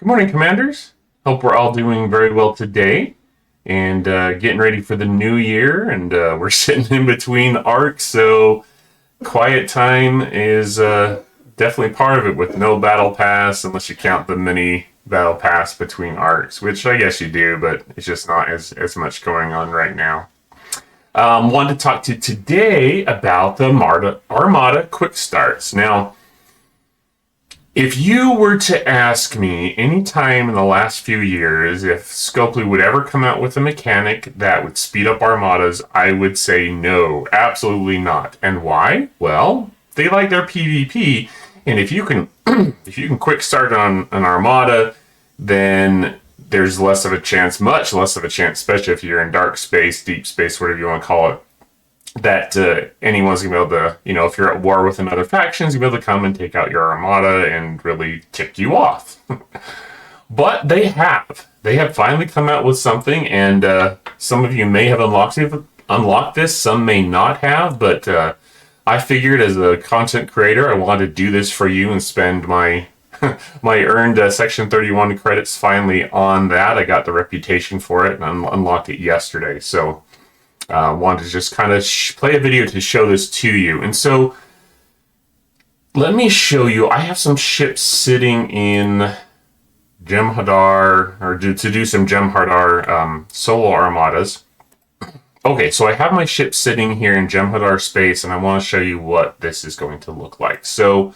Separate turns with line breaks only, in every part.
Good morning, Commanders. Hope we're all doing very well today and getting ready for the new year. And we're sitting in between arcs, so quiet time is definitely part of it with no battle pass, unless you count the mini battle pass between arcs, which I guess you do, but it's just not as much going on right now. Wanted to talk to you today about the Armada quick starts. Now, if you were to ask me any time in the last few years if Scopely would ever come out with a mechanic that would speed up armadas, I would say no, absolutely not. And why? Well, they like their PvP, and if you can if you can quick start on an armada, then there's less of a chance, much less of a chance, especially if you're in dark space, deep space, whatever you want to call it, that anyone's gonna be able to, if you're at war with another faction, you'll be able to come and take out your armada and really tick you off. But they have finally come out with something, and some of you may have unlocked this, some may not have, but I figured as a content creator, I wanted to do this for you and spend my my earned Section 31 credits finally on that. I got the reputation for it and unlocked it yesterday, so wanted to just kind of play a video to show this to you. And so let me show you. I have some ships sitting in Jem'Hadar, or to do some Jem'Hadar solo armadas. Okay, so I have my ship sitting here in Jem'Hadar space, and I want to show you what this is going to look like. So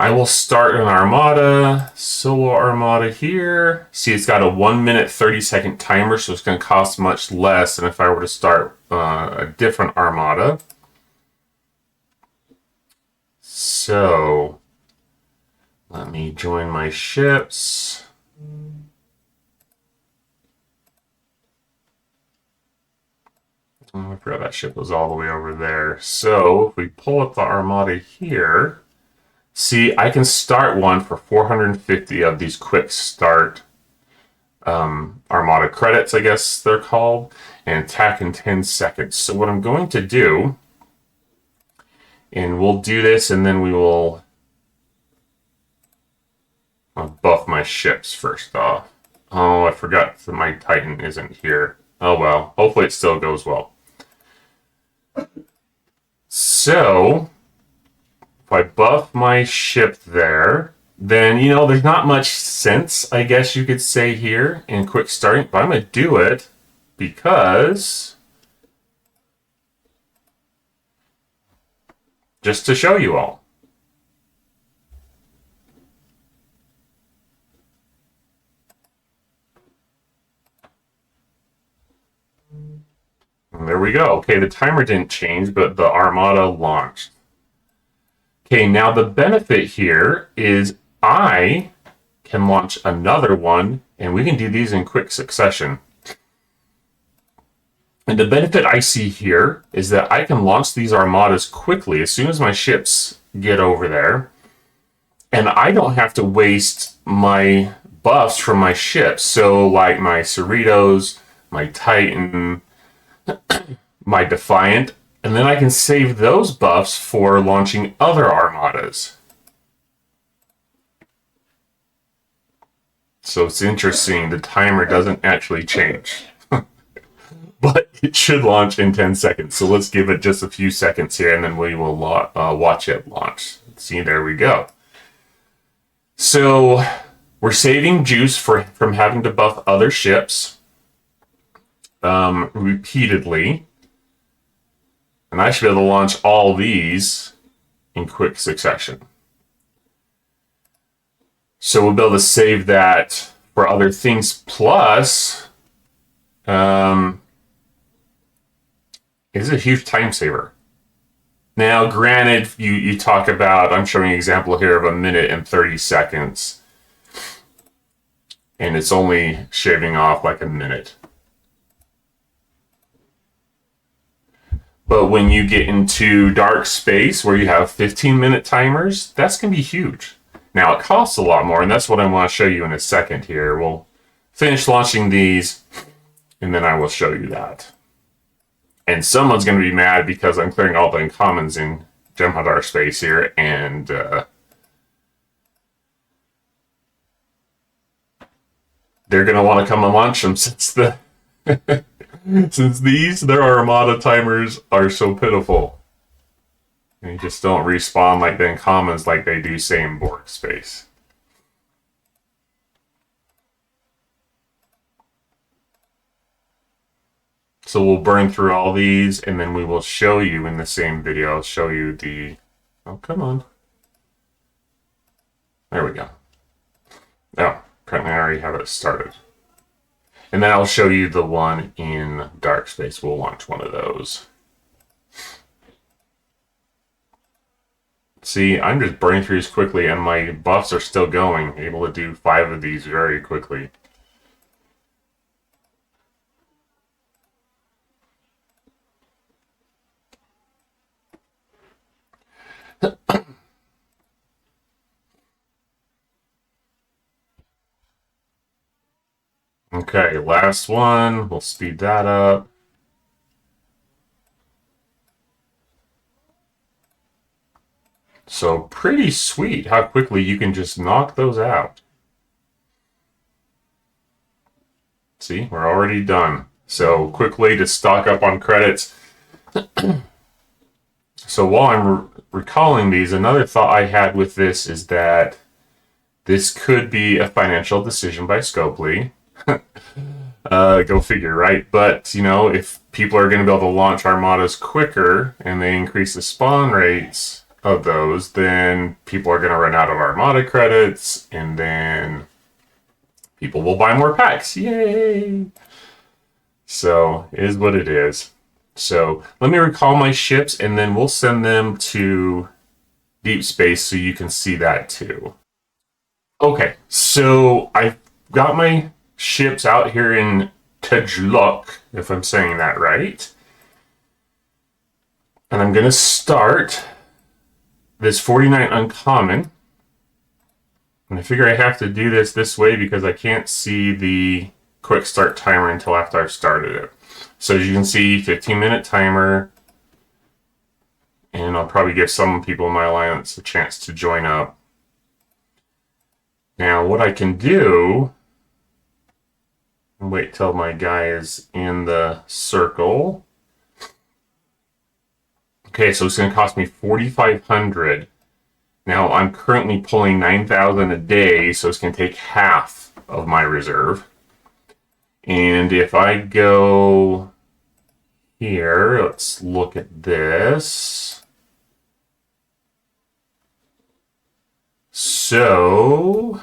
I will start an armada, solo armada here. See, it's got a 1 minute 30-second timer, so it's going to cost much less than if I were to start a different armada. So let me join my ships. Oh, I forgot that ship was all the way over there. So if we pull up the armada here, see, I can start one for 450 of these quick start Armada credits, I guess they're called, and attack in 10 seconds. So what I'm going to do, and we'll do this, and then I'll buff my ships first off. Oh, I forgot that my Titan isn't here. Oh well, hopefully it still goes well. So if I buff my ship there, then, there's not much sense, I guess you could say, here in quick starting, but I'm going to do it because just to show you all. And there we go. Okay, the timer didn't change, but the Armada launched. Okay, now the benefit here is I can launch another one, and we can do these in quick succession. And the benefit I see here is that I can launch these armadas quickly as soon as my ships get over there, and I don't have to waste my buffs from my ships. So like my Cerritos, my Titan, my Defiant, and then I can save those buffs for launching other armadas. So it's interesting, the timer doesn't actually change. But it should launch in 10 seconds. So let's give it just a few seconds here, and then we will watch it launch. See, there we go. So we're saving juice from having to buff other ships repeatedly. And I should be able to launch all these in quick succession. So we'll be able to save that for other things. Plus, it's a huge time saver. Now, granted, you talk about, I'm showing an example here of 1 minute and 30 seconds. And it's only shaving off like a minute. But when you get into dark space where you have 15-minute timers, that's going to be huge. Now, it costs a lot more, and that's what I want to show you in a second here. We'll finish launching these, and then I will show you that. And someone's going to be mad because I'm clearing all the uncommons in Jem'Hadar space here, and they're going to want to come and launch them since their Armada timers are so pitiful. And you just don't respawn like the uncommons like they do, say, in Borg space. So we'll burn through all these, and then we will show you in the same video. I'll show you the... Oh, come on. There we go. Oh, apparently I already have it started. And then I'll show you the one in dark space. We'll launch one of those. See, I'm just burning through these quickly, and my buffs are still going. Able to do 5 of these very quickly. Okay, last one. We'll speed that up. So pretty sweet how quickly you can just knock those out. See, we're already done. So quickly to stock up on credits. So while I'm recalling these, another thought I had with this is that this could be a financial decision by Scopely. Go figure, right? But, you know, if people are going to be able to launch armadas quicker and they increase the spawn rates of those, then people are going to run out of Armada credits, and then people will buy more packs. Yay! So, it is what it is. So, let me recall my ships, and then we'll send them to deep space so you can see that too. Okay, so I've got my ships out here in Tejluk, if I'm saying that right. And I'm going to start this 49 uncommon. And I figure I have to do this way because I can't see the quick start timer until after I've started it. So as you can see, 15-minute timer. And I'll probably give some people in my alliance a chance to join up. Now, what I can do... Wait till my guy is in the circle. Okay, so it's going to cost me 4,500. Now, I'm currently pulling 9,000 a day, so it's going to take half of my reserve. And if I go here, let's look at this. So...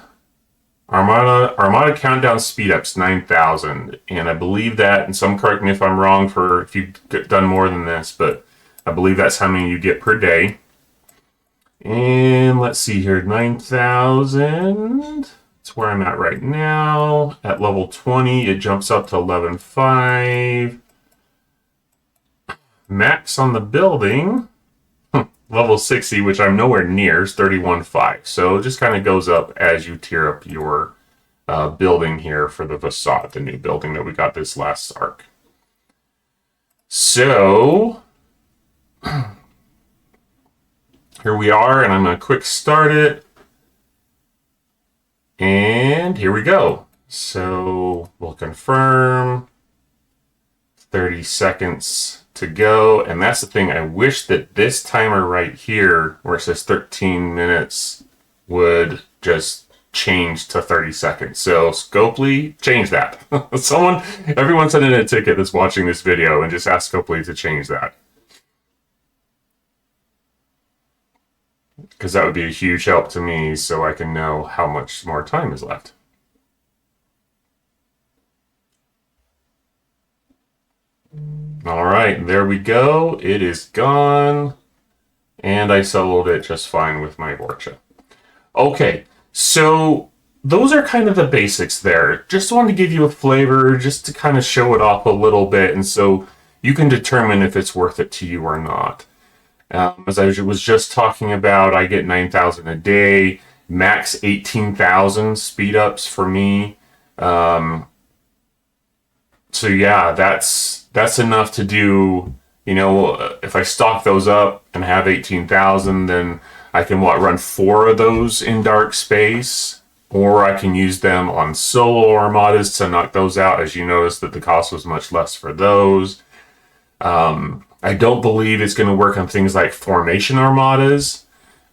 Armada countdown speedup's 9,000, and I believe that, and some correct me if I'm wrong for if you've done more than this, but I believe that's how many you get per day. And let's see here, 9,000, that's where I'm at right now. At level 20, it jumps up to 11,500. Max on the building, level 60, which I'm nowhere near, is 31,500. So it just kind of goes up as you tier up your building here for the facade, the new building that we got this last arc. So here we are, and I'm going to quick start it. And here we go. So we'll confirm. 30 seconds to go, and that's the thing. I wish that this timer right here, where it says 13 minutes, would just change to 30 seconds. So Scopely, change that. Everyone send in a ticket that's watching this video and just ask Scopely to change that. Because that would be a huge help to me so I can know how much more time is left. All right, there we go. It is gone. And I soloed it just fine with my Vorcha. Okay, so those are kind of the basics there. Just wanted to give you a flavor, just to kind of show it off a little bit, and so you can determine if it's worth it to you or not. As I was just talking about, I get 9,000 a day, max 18,000 speed ups for me. So yeah, that's enough to do, you know, if I stock those up and have 18,000, then I can run 4 of those in dark space, or I can use them on solo armadas to knock those out. As you notice that the cost was much less for those. I don't believe it's going to work on things like formation armadas,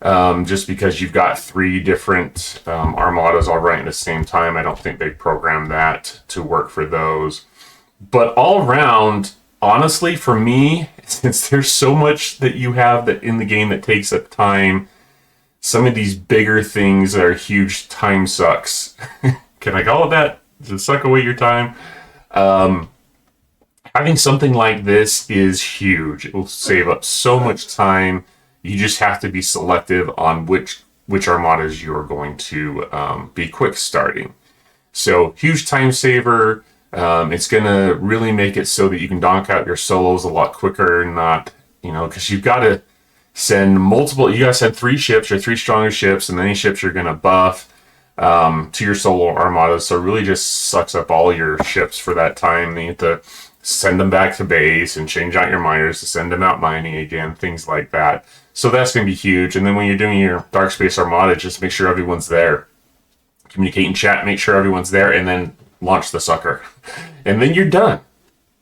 just because you've got 3 different armadas all running at the same time. I don't think they programmed that to work for those. But all around, honestly, for me, since there's so much that you have that in the game that takes up time, some of these bigger things that are huge time sucks. Can I call it that? Does it suck away your time? Having something like this is huge. It will save up so much time. You just have to be selective on which armadas you're going to be quick starting. So huge time saver. It's going to really make it so that you can donk out your solos a lot quicker, and not, because you've got to send you got to send 3 ships, your 3 strongest ships, and any ships you're going to buff to your solo armadas. So it really just sucks up all your ships for that time. You have to send them back to base and change out your miners to send them out mining again, things like that. So that's going to be huge. And then when you're doing your Dark Space Armada, just make sure everyone's there. Communicate in chat, make sure everyone's there, and then launch the sucker. And then you're done.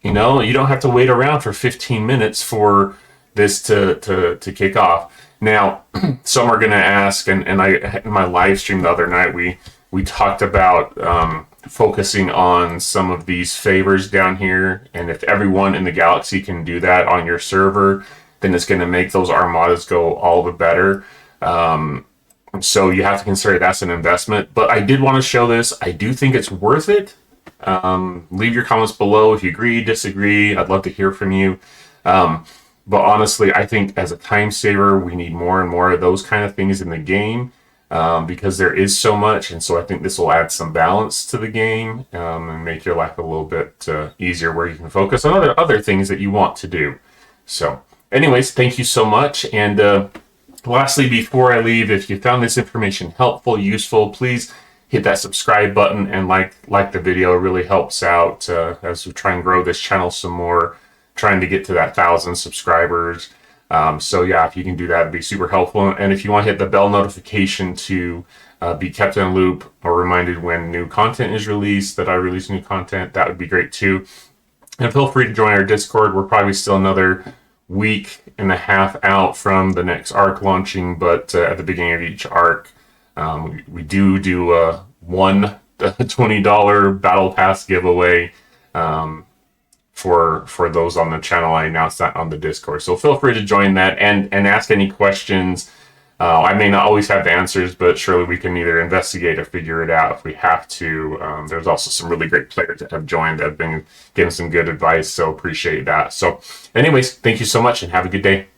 You don't have to wait around for 15 minutes for this to kick off. Now, some are going to ask, and I, in my live stream the other night, we talked about focusing on some of these favors down here, and if everyone in the galaxy can do that on your server, then it's going to make those armadas go all the better. So you have to consider that's an investment. But I did want to show this. I do think it's worth it. Leave your comments below if you agree, disagree. I'd love to hear from you. But honestly, I think as a time saver, we need more and more of those kind of things in the game, because there is so much. And so I think this will add some balance to the game, and make your life a little bit easier, where you can focus on other things that you want to do. So anyways, thank you so much. And lastly, before I leave, if you found this information helpful, useful, please hit that subscribe button and like the video. It really helps out as we try and grow this channel some more, trying to get to that 1,000 subscribers. So yeah, if you can do that, it'd be super helpful. And if you want to hit the bell notification to be kept in a loop or reminded when new content is released, that I release new content, that would be great too. And feel free to join our Discord. We're probably still another week and a half out from the next arc launching, but at the beginning of each arc, we do one $20 battle pass giveaway for those on the channel. I announced that on the Discord, so feel free to join that and ask any questions. I may not always have the answers, but surely we can either investigate or figure it out if we have to. There's also some really great players that have joined that have been giving some good advice, so appreciate that. So anyways, thank you so much and have a good day.